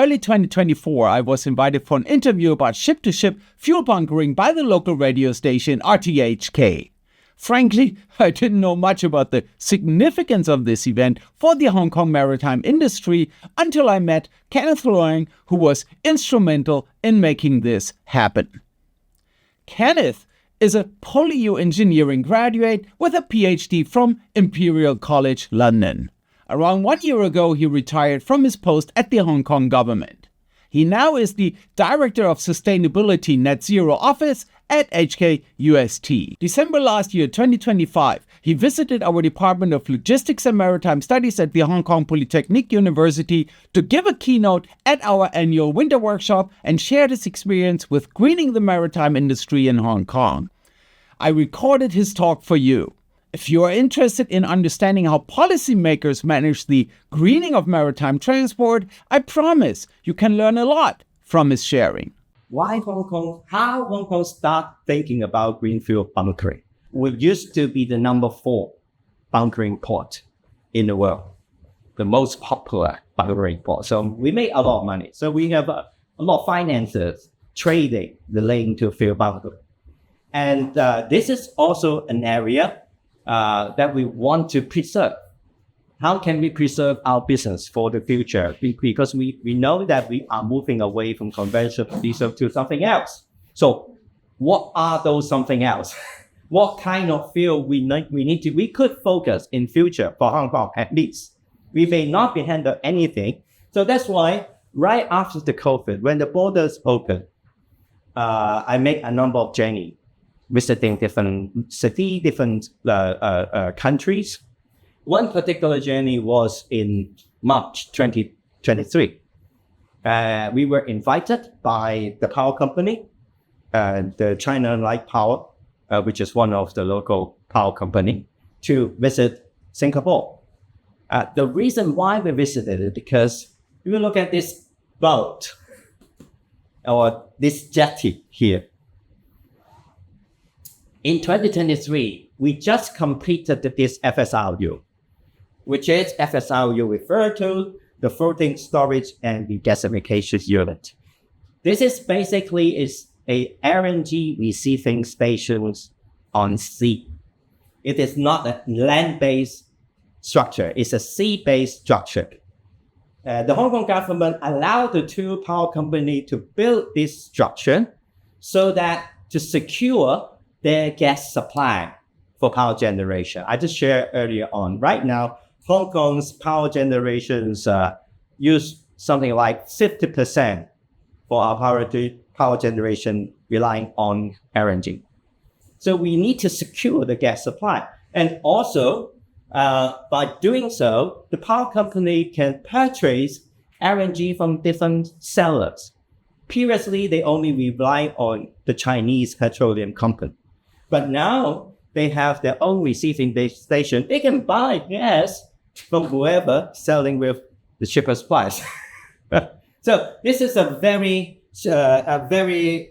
early 2024, I was invited for an interview about ship-to-ship fuel bunkering by the local radio station RTHK. Frankly, I didn't know much about the significance of this event for the Hong Kong maritime industry until I met Kenneth Leung, who was instrumental in making this happen. Kenneth is a poly-U engineering graduate with a PhD from Imperial College London. Around 1 year ago, he retired from his post at the Hong Kong government. He now is the Director of Sustainability Net Zero Office at HKUST. December last year, 2025, he visited our Department of Logistics and Maritime Studies at the Hong Kong Polytechnic University to give a keynote at our annual winter workshop and share his experience with greening the maritime industry in Hong Kong. I recorded his talk for you. If you are interested in understanding how policymakers manage the greening of maritime transport, I promise you can learn a lot from his sharing. Why Hong Kong? How Hong Kong start thinking about green fuel bunkering? We used to be the number 4 bunkering port in the world, the most popular bunkering port. So we make a lot of money. So we have a lot of finances trading relating to fuel bunkering. And this is also an area that we want to preserve. How can we preserve our business for the future? Because we know that we are moving away from conventional diesel to something else. So what are those something else? What kind of fuel we could focus in future for Hong Kong at least. We may not be handle anything. So that's why right after the COVID, when the borders open, I make a number of journeys, visiting different cities, different countries. One particular journey was in March 2023. We were invited by the power company, the China Light Power, which is one of the local power company, to visit Singapore. The reason why we visited it because if you look at this boat or this jetty here. In 2023, we just completed this FSRU, which is FSRU referred to the floating storage and regasification unit. This is basically a LNG receiving stations on sea. It is not a land-based structure. It's a sea-based structure. The Hong Kong government allowed the 2 power companies to build this structure so that to secure their gas supply for power generation. I just shared earlier on. Right now, Hong Kong's power generations use something like 50% for our power generation relying on LNG. So we need to secure the gas supply. And also, by doing so, the power company can purchase LNG from different sellers. Previously, they only rely on the Chinese petroleum company. But now they have their own receiving station. They can buy gas from whoever selling with the cheapest price. So this is a very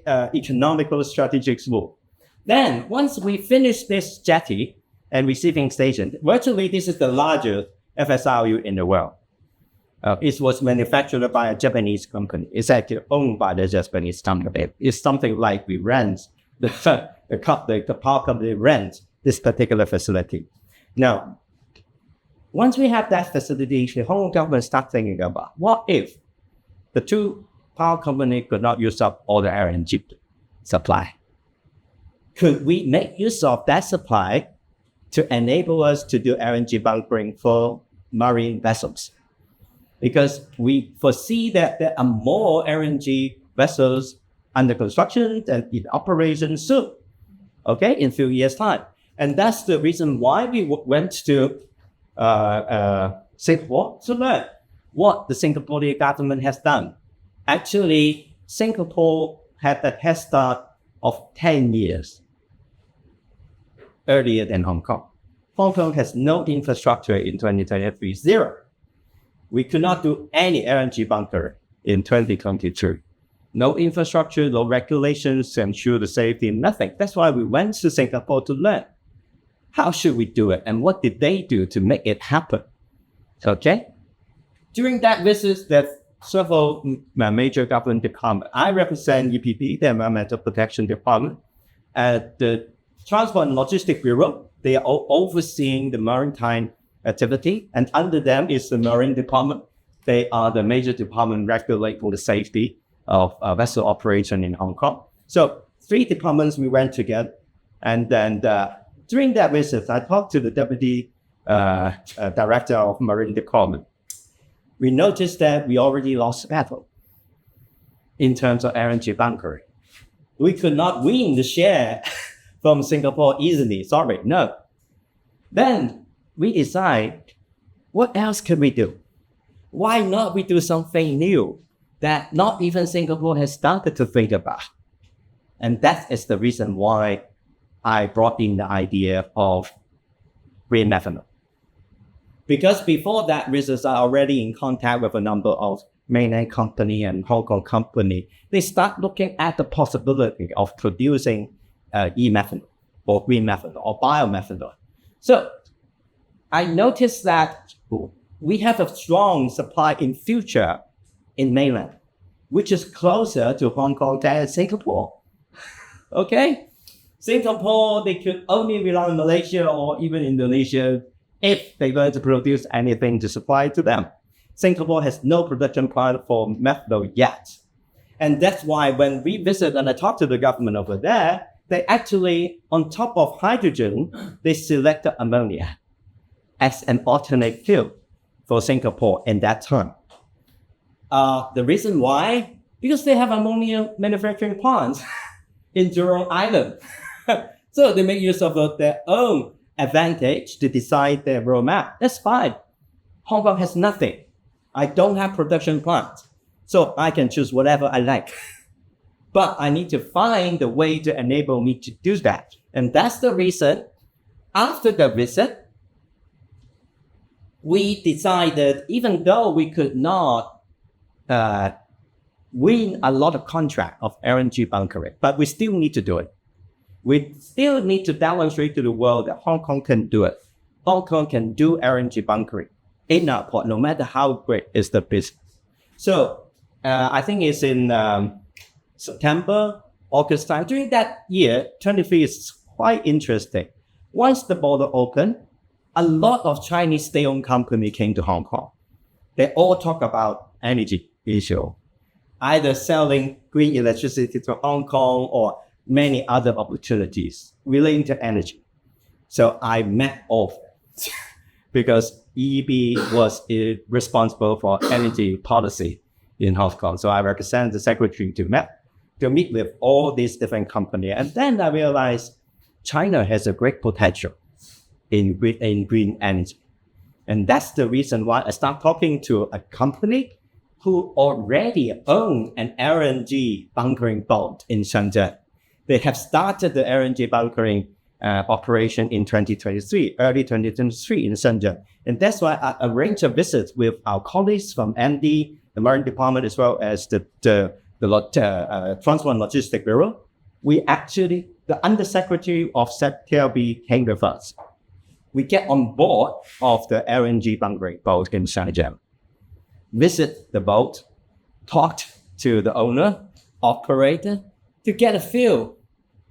economical strategic move. Then once we finish this jetty and receiving station, virtually this is the largest FSRU in the world. It was manufactured by a Japanese company. It's actually owned by the Japanese company. It's something like we rent the power company rent this particular facility. Now, once we have that facility, the Hong Kong government start thinking about what if the 2 power companies could not use up all the LNG supply? Could we make use of that supply to enable us to do LNG bunkering for marine vessels? Because we foresee that there are more LNG vessels under construction and in operation soon, okay, in a few years' time. And that's the reason why we went to Singapore to learn what the Singaporean government has done. Actually, Singapore had a head start of 10 years earlier than Hong Kong. Hong Kong has no infrastructure in 2023, zero. We could not do any LNG bunker in 2023. No infrastructure, no regulations to ensure the safety, nothing. That's why we went to Singapore to learn. How should we do it? And what did they do to make it happen? Okay? During that visit, the several major government departments. I represent EPD, the Environmental Protection Department. At the Transport and Logistics Bureau, they are overseeing the maritime activity, and under them is the Marine Department. They are the major department regulating the safety of vessel operation in Hong Kong. So 3 departments we went together, and then during that visit, I talked to the Deputy Director of Marine Department. We noticed that we already lost battle in terms of LNG bunkering. We could not win the share from Singapore easily. Sorry, no. Then we decide, what else can we do? Why not we do something new that not even Singapore has started to think about? And that is the reason why I brought in the idea of green methanol. Because before that, researchers are already in contact with a number of mainland company and Hong Kong company. They start looking at the possibility of producing e-methanol or green methanol or biomethanol. So I noticed that we have a strong supply in future in mainland, which is closer to Hong Kong than Singapore. Okay? Singapore, they could only rely on Malaysia or even Indonesia if they were to produce anything to supply to them. Singapore has no production plant for methanol yet. And that's why when we visit and I talk to the government over there, they actually, on top of hydrogen, they selected ammonia as an alternate fuel for Singapore in that time. The reason why? Because they have ammonia manufacturing plants in Jurong Island. So they make use of their own advantage to decide their roadmap. That's fine. Hong Kong has nothing. I don't have production plants, so I can choose whatever I like. But I need to find the way to enable me to do that. And that's the reason, after the visit, we decided, even though we could not win a lot of contract of LNG bunkering, but we still need to do it. We still need to demonstrate to the world that Hong Kong can do it. Hong Kong can do LNG bunkering in our port, no matter how great is the business. So I think it's in September, August time. During that year, 23 is quite interesting. Once the border opened, a lot of Chinese state-owned companies came to Hong Kong. They all talk about energy issue, either selling green electricity to Hong Kong or many other opportunities relating to energy. So I met all of them because EB was responsible for energy policy in Hong Kong. So I represent the secretary to meet with all these different companies. And then I realized China has a great potential in green energy. And that's the reason why I started talking to a company who already own an LNG bunkering boat in Shenzhen. They have started the LNG bunkering operation in 2023, early 2023 in Shenzhen. And that's why I arranged a visit with our colleagues from MD, the Marine Department, as well as the Transport and Logistics Bureau. We actually, the Undersecretary of TLB came with us. We get on board of the LNG bunkering boat in Shenzhen, visit the boat, talked to the owner, operator, to get a feel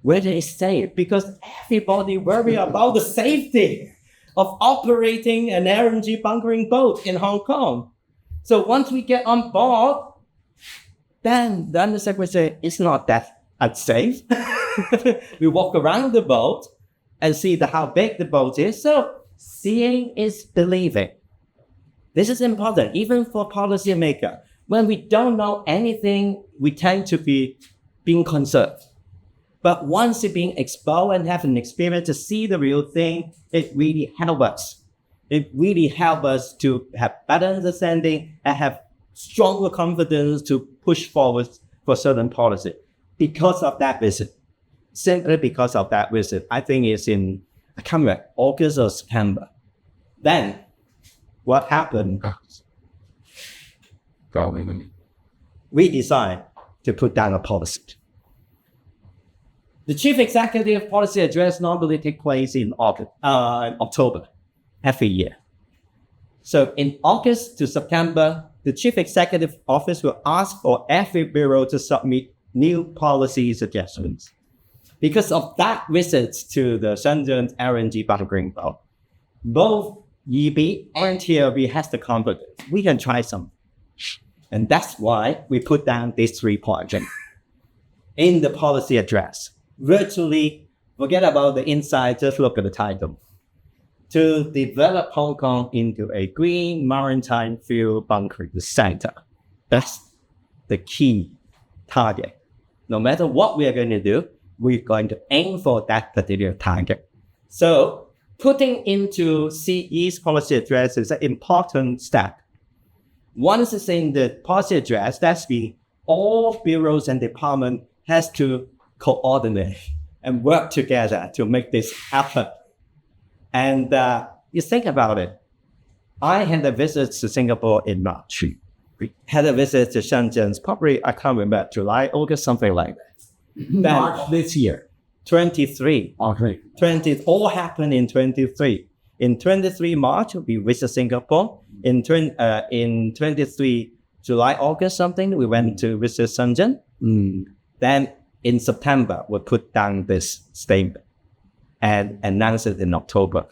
whether it's safe, because everybody worry about the safety of operating an LNG bunkering boat in Hong Kong. So once we get on board, then the Undersecretary said, it's not that unsafe. We walk around the boat and see how big the boat is. So seeing is believing. This is important, even for policymakers. When we don't know anything, we tend to be being conserved. But once you're being exposed and have an experience to see the real thing, it really helps us. It really helps us to have better understanding and have stronger confidence to push forward for certain policy. Because of that visit, simply because of that visit, I think it's in, I can't remember, August or September. Then, what happened? We decided to put down a policy. The Chief Executive Policy Address normally takes place in October every year. So in August to September, the Chief Executive Office will ask for every bureau to submit new policy suggestions. Because of that visit to the Shenzhen LNG bunkering port, both EB and TLB has the confidence we can try some. And that's why we put down these 3 points in the policy address. Virtually, forget about the inside, just look at the title. To develop Hong Kong into a green maritime fuel bunkering center. That's the key target. No matter what we are going to do, we're going to aim for that particular target. So putting into CE's policy address is an important step. Once it's in the policy address, that's means all bureaus and departments has to coordinate and work together to make this happen. And you think about it. I had a visit to Singapore in March. We had a visit to Shenzhen, probably, I can't remember, July, August, something like that. March this year. 23. Okay. 20, all happened in 23. In 23 March, we visit Singapore. In 23 July, August, something, we went to visit Shenzhen. Then in September, we put down this statement and announced it in October.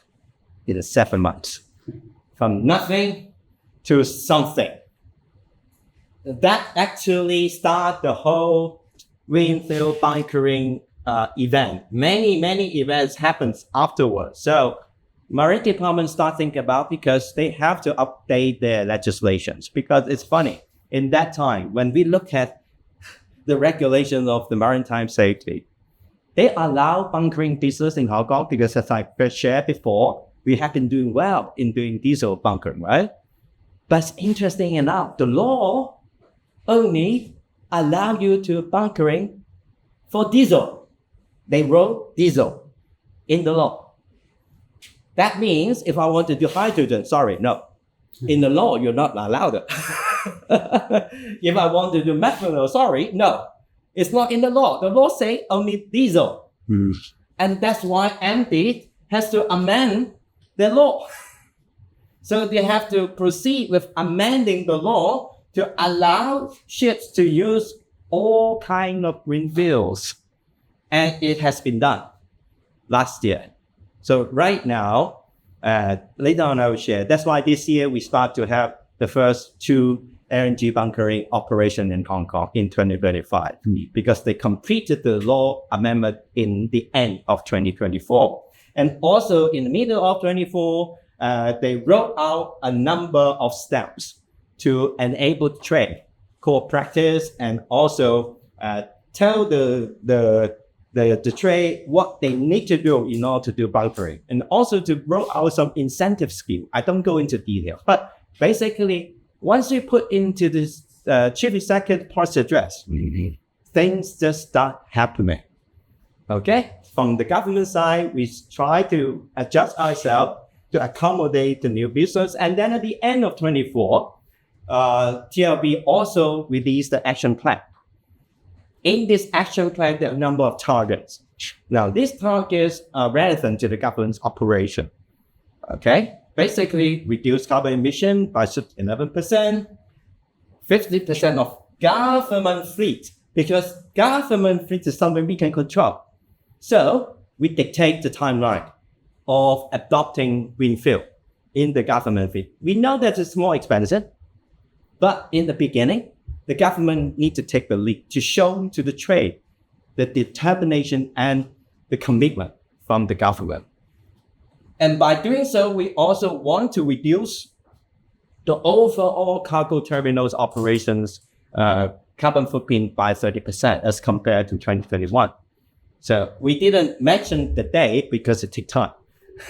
It is 7 months. From nothing to something. That actually started the whole greenfield bunkering event. Many events happens afterwards. So Maritime Department start thinking about because they have to update their legislations. Because it's funny, in that time, when we look at the regulations of the maritime safety, they allow bunkering business in Hong Kong because as I shared before, we have been doing well in doing diesel bunkering, right? But interesting enough, the law only allow you to bunkering for diesel. They wrote diesel in the law. That means if I want to do hydrogen, no. In the law, you're not allowed it. If I want to do methanol, no. It's not in the law. The law say only diesel. And that's why MD has to amend the law. So they have to proceed with amending the law to allow ships to use all kind of green fuels. And it has been done last year. So right now, later on I will share. That's why this year we start to have the first 2 LNG bunkering operation in Hong Kong in 2025 because they completed the law amendment in the end of 2024. And also in the middle of 24, they wrote out a number of steps to enable trade, core practice, and also tell the trade what they need to do in order to do bunkering, and also to roll out some incentive scheme. I don't go into detail, but basically, once you put into this Chief Executive policy address, things just start happening. Okay? From the government side, we try to adjust ourselves to accommodate the new business. And then at the end of 24, TLB also released the action plan. In this action plan, there are a number of targets. Now, these targets are relevant to the government's operation. Okay? Basically, reduce carbon emission by 11%, 50% of government fleet, because government fleet is something we can control. So we dictate the timeline of adopting green fuel in the government fleet. We know that it's more expensive, but in the beginning, the government needs to take the lead to show to the trade the determination and the commitment from the government. And by doing so, we also want to reduce the overall cargo terminals operations carbon footprint by 30% as compared to 2021. So we didn't mention the date because it takes time.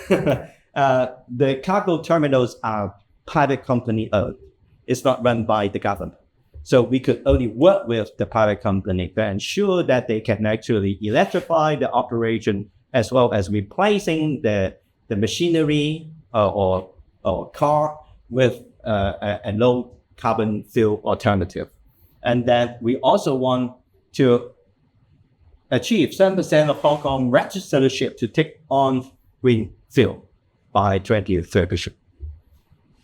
The cargo terminals are private company owned. It's not run by the government. So we could only work with the private company to ensure that they can actually electrify the operation as well as replacing the machinery or car with a low carbon fuel alternative. And then we also want to achieve 7% of Hong Kong registered ship to take on green fuel by 2030.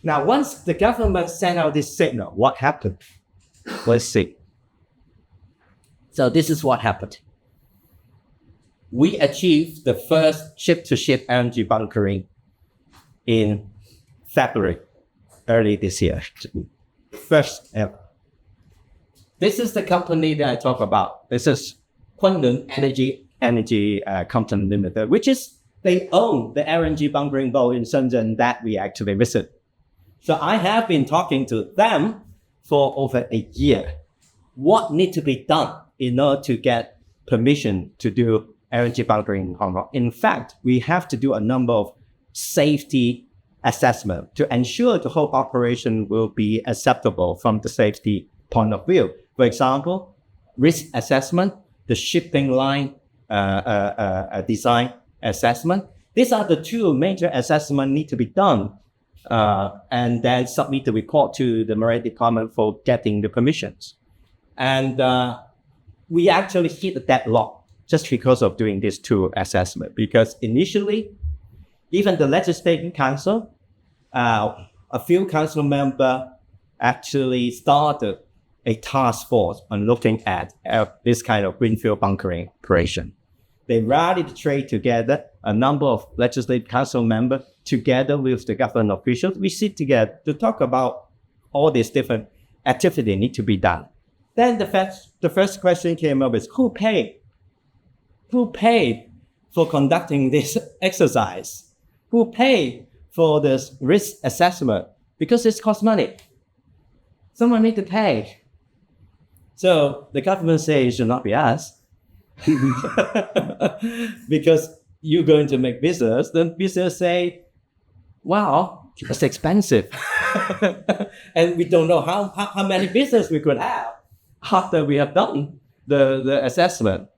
Now, once the government sent out this signal, what happened? Let's see. So this is what happened. We achieved the first ship-to-ship energy bunkering in February, early this year. First ever. This is the company that I talk about. This is Kunlun Energy Company Limited, which is, they own the LNG bunkering boat in Shenzhen that we actually visit. So I have been talking to them for over a year. What needs to be done in order to get permission to do LNG bunkering in Hong Kong? In fact, we have to do a number of safety assessment to ensure the whole operation will be acceptable from the safety point of view. For example, risk assessment, the shipping line design assessment. These are the two major assessments need to be done and then submit the report to the Maritime Department for getting the permissions. And we actually hit a deadlock just because of doing these two assessments. Because initially, even the legislative council, a few council members actually started a task force on looking at this kind of greenfield bunkering operation. They rallied the trade together, a number of legislative council members, together with the government officials. We sit together to talk about all these different activities need to be done. Then the first question came up is, who paid? Who paid for conducting this exercise? Who paid for this risk assessment? Because it costs money. Someone need to pay. So the government says it should not be us. Because you're going to make business, then business say, wow, it's expensive. And we don't know how many business we could have after we have done the assessment.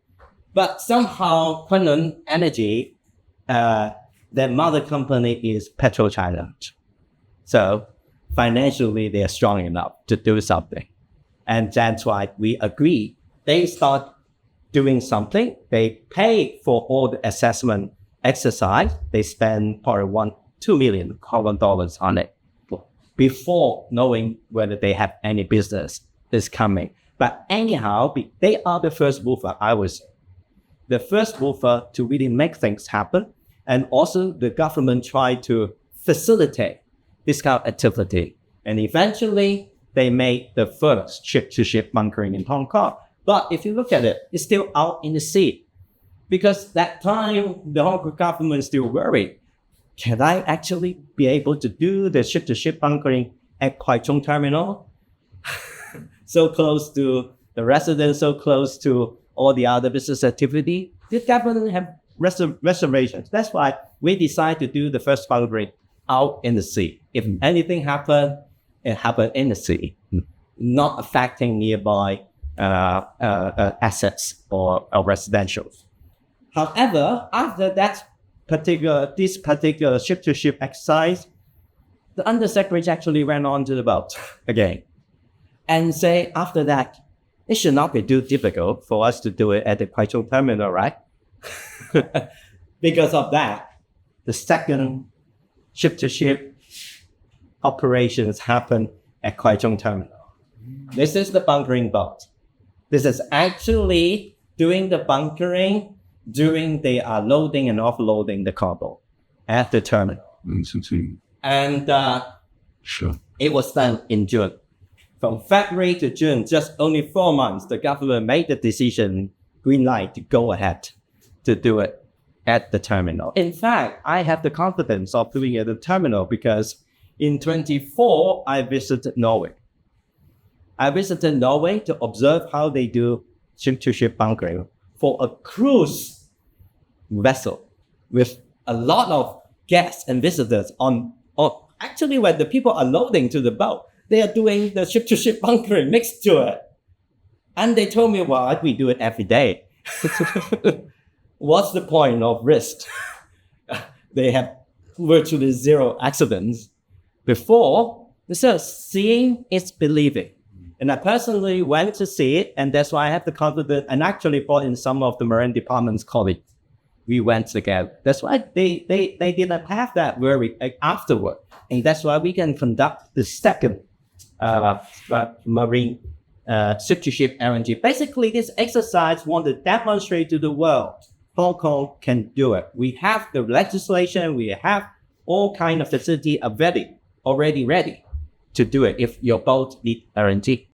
But somehow Kunlun Energy, their mother company is PetroChina. So financially, they are strong enough to do something. And that's why we agree. They start doing something. They pay for all the assessment exercise. They spend probably $2 million Hong Kong dollars on it before knowing whether they have any business is coming. But anyhow, they are the first mover, I would say. The first mover to really make things happen. And also the government tried to facilitate this kind of activity. And eventually, they made the first ship-to-ship bunkering in Hong Kong. But if you look at it, it's still out in the sea. Because that time, the Hong Kong government is still worried. Can I actually be able to do the ship-to-ship bunkering at Kwai Chung Terminal? So close to the residents, so close to all the other business activity. The government have reservations. That's why we decided to do the first bunkering out in the sea. If anything happened, it happened in the sea, not affecting nearby assets or residentials. However, after this particular ship-to-ship exercise, the undersecretary actually went on to the boat again and say after that, it should not be too difficult for us to do it at the Kwai Chung terminal, right? Because of that, the second ship-to-ship operations happen at Kwai Chung terminal. This is the bunkering boat. This is actually doing the bunkering during they are loading and offloading the cargo at the terminal. And it was done in June. From February to June, just only 4 months, the government made the decision, green light, to go ahead to do it at the terminal. In fact, I have the confidence of doing it at the terminal because in 2024, I visited Norway. I visited Norway to observe how they do ship-to-ship bunkering for a cruise vessel with a lot of guests and visitors on. Actually, when the people are loading to the boat, they are doing the ship-to-ship bunkering next to it. And they told me, well, we do it every day. What's the point of risk? They have virtually zero accidents. Before, so seeing is believing. And I personally went to see it, and that's why I have the confidence and actually brought in some of the Marine Department's colleagues. we went together. That's why they didn't have that worry afterward. And that's why we can conduct the second marine ship-to-ship LNG. Basically, this exercise want to demonstrate to the world Hong Kong can do it. We have the legislation, we have all kind of facility already ready to do it if your boat need LNG.